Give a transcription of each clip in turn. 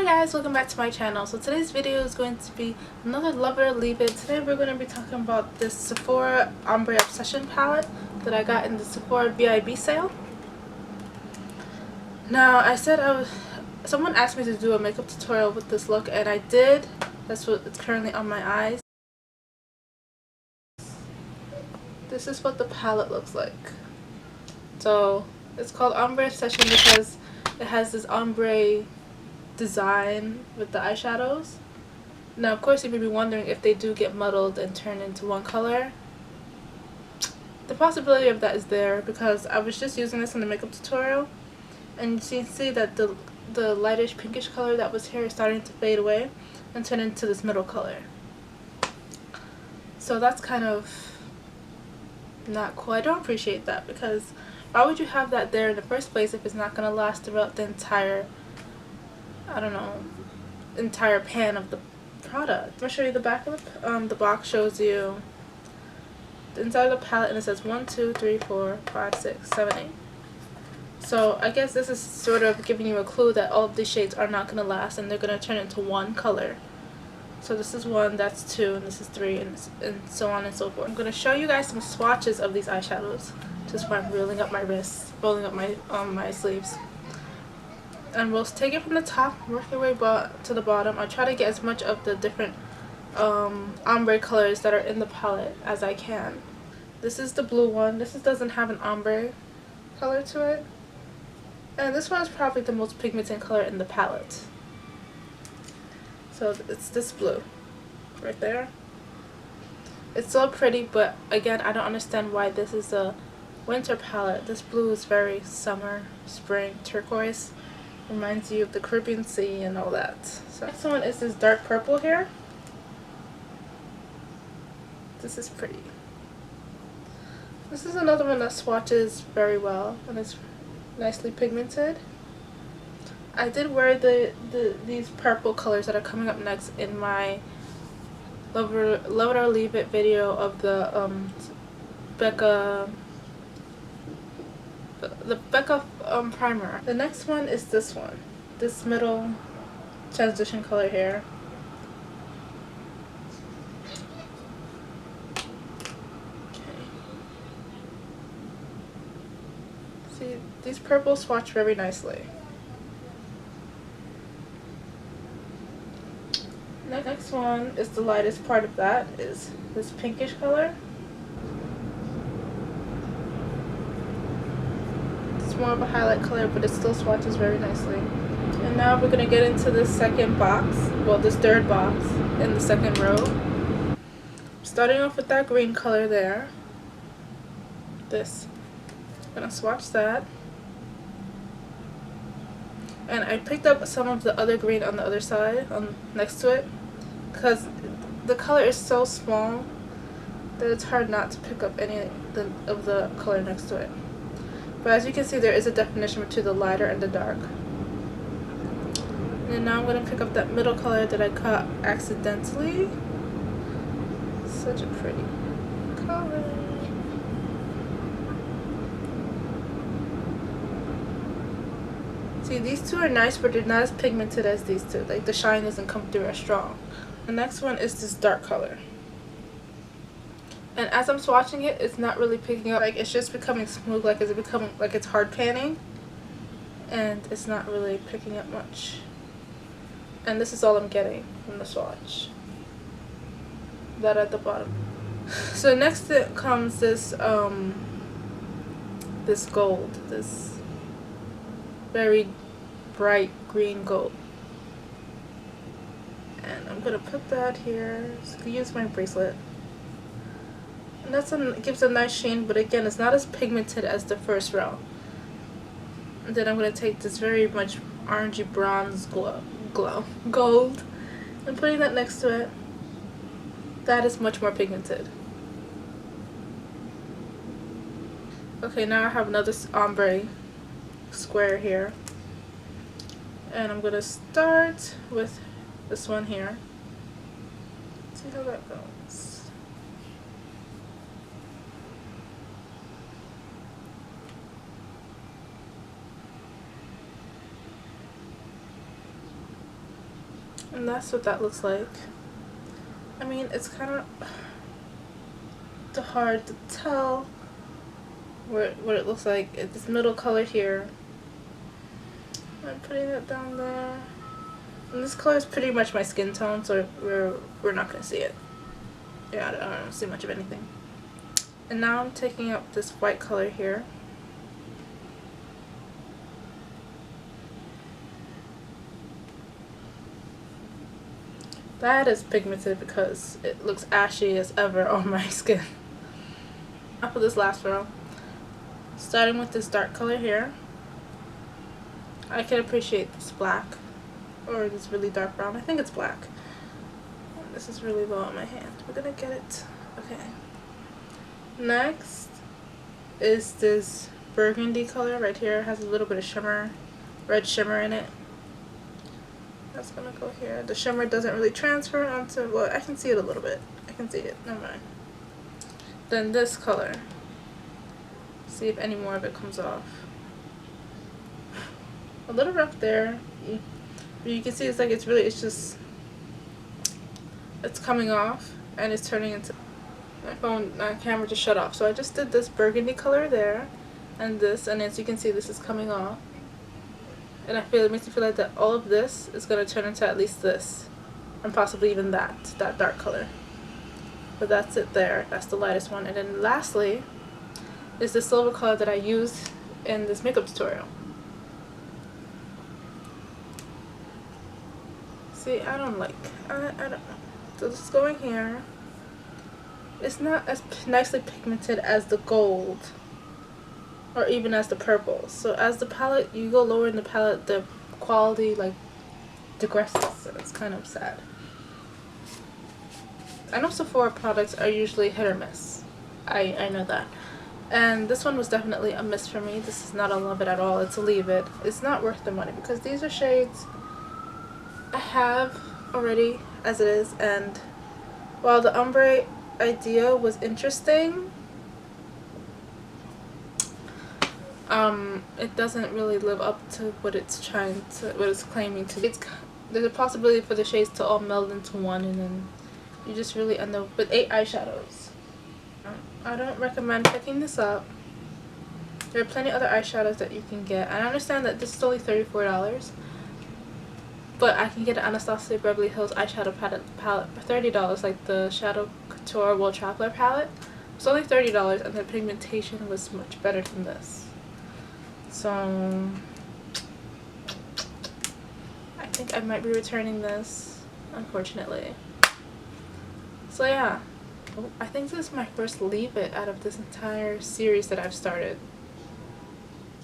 guys, welcome back to my channel. So today's video is going to be another Love It or Leave It. Today we're going to be talking about this Sephora Ombre Obsession palette that I got in the Sephora BIB sale. Now someone asked me to do a makeup tutorial with this look and I did. That's what it's currently on my eyes. This is what the palette looks like. So it's called Ombre Obsession because it has this ombre design with the eyeshadows. Now of course you may be wondering if they do get muddled and turn into one color. The possibility of that is there because I was just using this in the makeup tutorial and you can see that the lightish pinkish color that was here is starting to fade away and turn into this middle color. So that's kind of not cool. I don't appreciate that because why would you have that there in the first place if it's not going to last throughout the entire entire pan of the product. I'm going to show you the back of the box. Shows you the inside of the palette and it says 1, 2, 3, 4, 5, 6, 7, 8. So I guess this is sort of giving you a clue that all of these shades are not going to last and they're going to turn into one color. So this is 1, that's 2, and this is 3, and so on and so forth. I'm going to show you guys some swatches of these eyeshadows just by rolling up my wrists, rolling up my sleeves. And we'll take it from the top, work your way to the bottom. I'll try to get as much of the different ombre colors that are in the palette as I can. This is the blue one. This doesn't have an ombre color to it. And this one is probably the most pigmented color in the palette. So it's this blue right there. It's so pretty, but again, I don't understand why this is a winter palette. This blue is very summer, spring, turquoise. Reminds you of the Caribbean Sea and all that. So next one is this dark purple here. This is pretty. This is another one that swatches very well and it's nicely pigmented. I did wear these purple colors that are coming up next in my Love It or Leave It video of the Becca primer. The next one is this one, this middle transition color here. Okay. See, these purples swatch very nicely. Next one is the lightest part of that, is this pinkish color. More of a highlight color, but it still swatches very nicely. And now we're going to get into this second box, well this third box in the second row. Starting off with that green color there. This. I'm going to swatch that. And I picked up some of the other green on the other side, next to it, because the color is so small that it's hard not to pick up any of the color next to it. But as you can see, there is a definition between the lighter and the dark. And now I'm going to pick up that middle color that I cut accidentally. Such a pretty color. See, these two are nice, but they're not as pigmented as these two. Like, the shine doesn't come through as strong. The next one is this dark color. And as I'm swatching it, it's not really picking up. Like, it's just becoming smooth, like it's hard panning. And it's not really picking up much. And this is all I'm getting from the swatch. That at the bottom. So next comes this this gold. This very bright green gold. And I'm gonna put that here. So I can use my bracelet. And it gives a nice sheen, but again, it's not as pigmented as the first row. And then I'm going to take this very much orangey bronze gold, and putting that next to it. That is much more pigmented. Okay, now I have another ombre square here. And I'm going to start with this one here. See how that goes. And that's what that looks like. I mean, it's kind of hard to tell what it looks like. It's this middle color here. I'm putting it down there. And this color is pretty much my skin tone, so we're not going to see it. Yeah, I don't see much of anything. And now I'm taking up this white color here. That is pigmented because it looks ashy as ever on my skin. I'll put this last row. Starting with this dark color here. I can appreciate this black. Or this really dark brown. I think it's black. And this is really low on my hand. We're gonna get it. Okay. Next is this burgundy color right here. It has a little bit of shimmer, red shimmer in it. That's gonna go here. The shimmer doesn't really transfer onto, well, I can see it a little bit. I can see it. Never mind. Then this color. See if any more of it comes off. A little rough there. You can see it's like it's coming off and it's turning into, my camera just shut off. So I just did this burgundy color there and this, and as you can see, this is coming off. And it makes me feel like that all of this is going to turn into at least this. And possibly even that dark color. But that's it there. That's the lightest one. And then lastly is the silver color that I used in this makeup tutorial. See, I don't know. So this is going here. It's not as nicely pigmented as the gold. Or even as the purple. So as the palette, you go lower in the palette, the quality like digresses. So it's kind of sad. I know Sephora products are usually hit or miss. I know that. And this one was definitely a miss for me. This is not a love it at all. It's a leave it. It's not worth the money because these are shades I have already as it is. And while the ombre idea was interesting, it doesn't really live up to what it's claiming to be. There's a possibility for the shades to all meld into one, and then you just really end up with 8 eyeshadows. I don't recommend picking this up. There are plenty of other eyeshadows that you can get. I understand that this is only $34, but I can get an Anastasia Beverly Hills eyeshadow palette for $30, like the Shadow Couture World Traveler palette. It's only $30, and the pigmentation was much better than this. So I think I might be returning this, unfortunately. So yeah, I think this is my first leave it out of this entire series that I've started.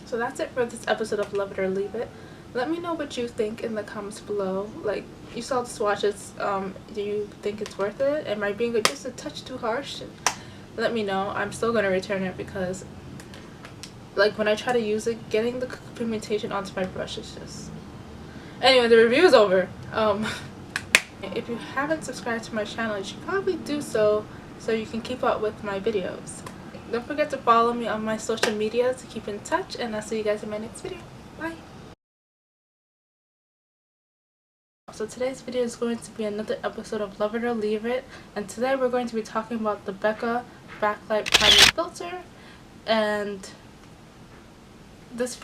So that's it for this episode of Love It or Leave It. Let me know what you think in the comments below. Like, you saw the swatches. Do you think it's worth it? Am I being just a touch too harsh? Let me know. I'm still going to return it because, like, when I try to use it, getting the pigmentation onto my brush is just... Anyway, the review is over. If you haven't subscribed to my channel, you should probably do so you can keep up with my videos. Don't forget to follow me on my social media to keep in touch, and I'll see you guys in my next video. Bye! So today's video is going to be another episode of Love It or Leave It, and today we're going to be talking about the Becca Backlight Priming Filter, and this